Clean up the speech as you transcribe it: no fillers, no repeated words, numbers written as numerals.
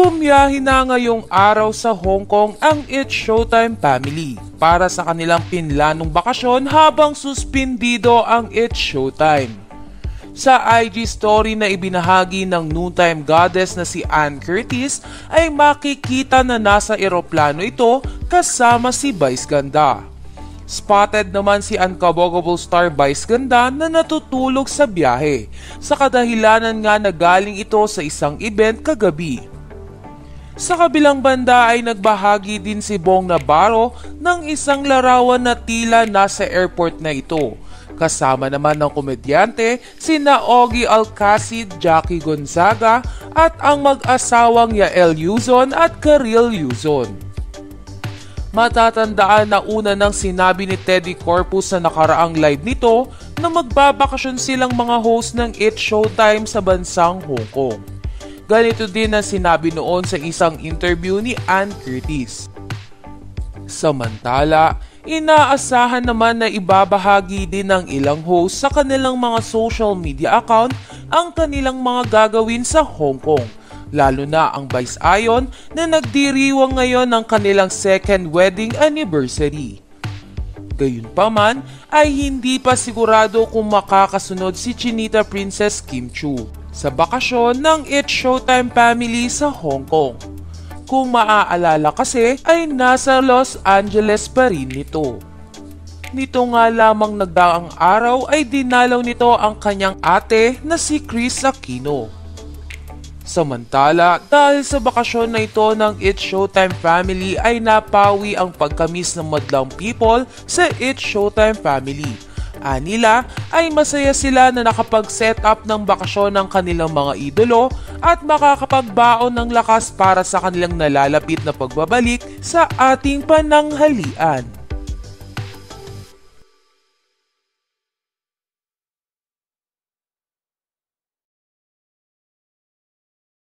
Bumiyahe na ngayong araw sa Hong Kong ang It's Showtime family para sa kanilang pinlanong bakasyon habang suspindido ang It's Showtime. Sa IG story na ibinahagi ng noontime goddess na si Ann Curtis ay makikita na nasa eroplano ito kasama si Vice Ganda. Spotted naman si Uncoverable star Vice Ganda na natutulog sa biyahe sa kadahilanan nga na galing ito sa isang event kagabi. Sa kabilang banda ay nagbahagi din si Bong Navarro ng isang larawan na tila nasa airport na ito. Kasama naman ng komedyante sina Ogie Alcacid, Jackie Gonzaga at ang mag-asawang Yael Yuzon at Karil Yuzon. Matatandaan na una nang sinabi ni Teddy Corpus sa nakaraang live nito na magbabakasyon silang mga host ng It's Showtime sa bansang Hong Kong. Ganito din ang sinabi noon sa isang interview ni Ann Curtis. Samantala, inaasahan naman na ibabahagi din ng ilang host sa kanilang mga social media account ang kanilang mga gagawin sa Hong Kong, lalo na ang Vice Ion na nagdiriwang ngayon ng kanilang second wedding anniversary. Gayunpaman ay hindi pa sigurado kung makakasunod si Chinita Princess Kim Chiu sa bakasyon ng It's Showtime family sa Hong Kong. Kung maaalala kasi ay nasa Los Angeles pa rin nito. Nito nga lamang nagdaang araw ay dinalaw nito ang kanyang ate na si Kris Aquino. Samantala, dahil sa bakasyon na ito ng It's Showtime family ay napawi ang pagkamis ng madlang people sa It's Showtime family. Anila ay masaya sila na nakapag-set up ng bakasyon ng kanilang mga idolo at makakapagbaon ng lakas para sa kanilang nalalapit na pagbabalik sa ating pananghalian.